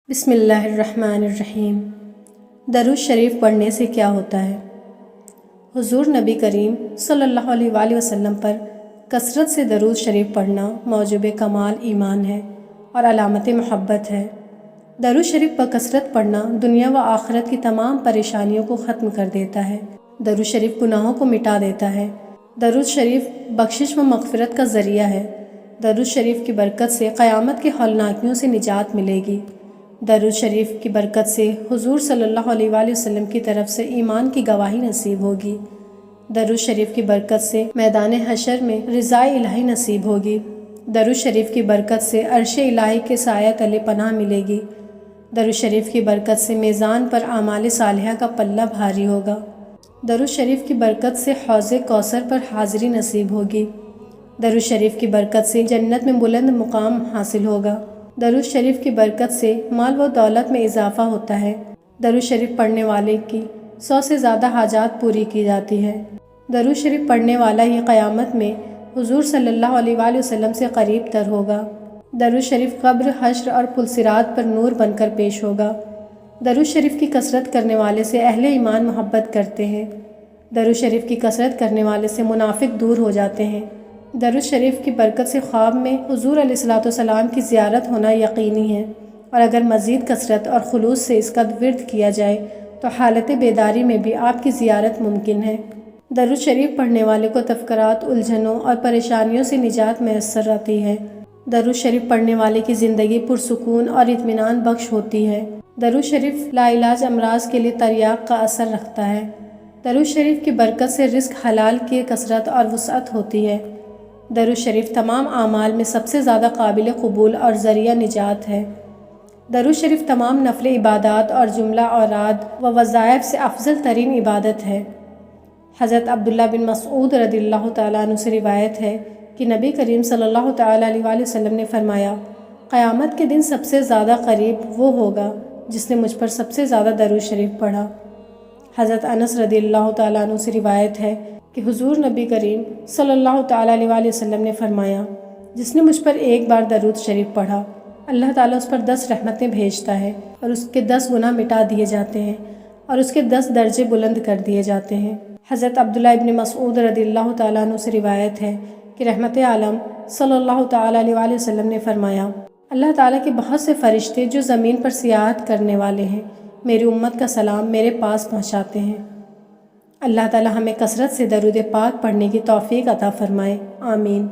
بسم اللہ الرحمن الرحیم۔ درود شریف پڑھنے سے کیا ہوتا ہے؟ حضور نبی کریم صلی اللہ علیہ وآلہ وسلم پر کثرت سے درود شریف پڑھنا موجب کمال ایمان ہے اور علامت محبت ہے۔ درود شریف پر کثرت پڑھنا دنیا و آخرت کی تمام پریشانیوں کو ختم کر دیتا ہے۔ درود شریف گناہوں کو مٹا دیتا ہے۔ درود شریف بخشش و مغفرت کا ذریعہ ہے۔ درود شریف کی برکت سے قیامت کے ہولناکیوں سے نجات ملے گی۔ درود شریف کی برکت سے حضور صلی اللہ علیہ وآلہ وسلم کی طرف سے ایمان کی گواہی نصیب ہوگی۔ درود شریف کی برکت سے میدان حشر میں رضا الہی نصیب ہوگی۔ درود شریف کی برکت سے عرش الہی کے سایہ تلے پناہ ملے گی۔ درود شریف کی برکت سے میزان پر اعمال صالحہ کا پلہ بھاری ہوگا۔ درود شریف کی برکت سے حوض کوثر پر حاضری نصیب ہوگی۔ درود شریف کی برکت سے جنت میں بلند مقام حاصل ہوگا۔ درود شریف کی برکت سے مال و دولت میں اضافہ ہوتا ہے۔ درود شریف پڑھنے والے کی 100 سے زیادہ حاجات پوری کی جاتی ہے۔ درود شریف پڑھنے والا ہی قیامت میں حضور صلی اللہ علیہ وآلہ وسلم سے قریب تر ہوگا۔ درود شریف قبر، حشر اور پل صراط پر نور بن کر پیش ہوگا۔ درود شریف کی کثرت کرنے والے سے اہل ایمان محبت کرتے ہیں۔ درود شریف کی کثرت کرنے والے سے منافق دور ہو جاتے ہیں۔ درود شریف کی برکت سے خواب میں حضور علیہ الصلوۃ والسلام کی زیارت ہونا یقینی ہے، اور اگر مزید کثرت اور خلوص سے اس کا ورد کیا جائے تو حالت بیداری میں بھی آپ کی زیارت ممکن ہے۔ درود شریف پڑھنے والے کو تفکرات، الجھنوں اور پریشانیوں سے نجات میسر آتی ہے۔ درود شریف پڑھنے والے کی زندگی پرسکون اور اطمینان بخش ہوتی ہے۔ درود شریف لا علاج امراض کے لیے تریاق کا اثر رکھتا ہے۔ درود شریف کی برکت سے رزق حلال کی کثرت اور وسعت ہوتی ہے۔ درود شریف تمام اعمال میں سب سے زیادہ قابل قبول اور ذریعہ نجات ہے۔ درود شریف تمام نفل عبادات اور جملہ اوراد و وظائف سے افضل ترین عبادت ہے۔ حضرت عبداللہ بن مسعود رضی اللہ تعالیٰ عنہ سے روایت ہے کہ نبی کریم صلی اللہ تعالیٰ علیہ وآلہ وسلم نے فرمایا، قیامت کے دن سب سے زیادہ قریب وہ ہوگا جس نے مجھ پر سب سے زیادہ درود شریف پڑھا۔ حضرت انس رضی اللہ تعالیٰ عنہ سے روایت ہے کہ حضور نبی کریم صلی اللہ تعالیٰ علیہ وآلہ وسلم نے فرمایا، جس نے مجھ پر ایک بار درود شریف پڑھا، اللہ تعالیٰ اس پر 10 رحمتیں بھیجتا ہے اور اس کے 10 گناہ مٹا دیے جاتے ہیں اور اس کے 10 درجے بلند کر دیے جاتے ہیں۔ حضرت عبداللہ ابن مسعود رضی اللہ تعالیٰ عنہ سے روایت ہے کہ رحمت عالم صلی اللہ تعالیٰ علیہ وآلہ وسلم نے فرمایا، اللہ تعالیٰ کے بہت سے فرشتے جو زمین پر سیاحت کرنے والے ہیں میری امت کا سلام میرے پاس پہنچاتے ہیں۔ اللہ تعالیٰ ہمیں کثرت سے درود پاک پڑھنے کی توفیق عطا فرمائے، آمین۔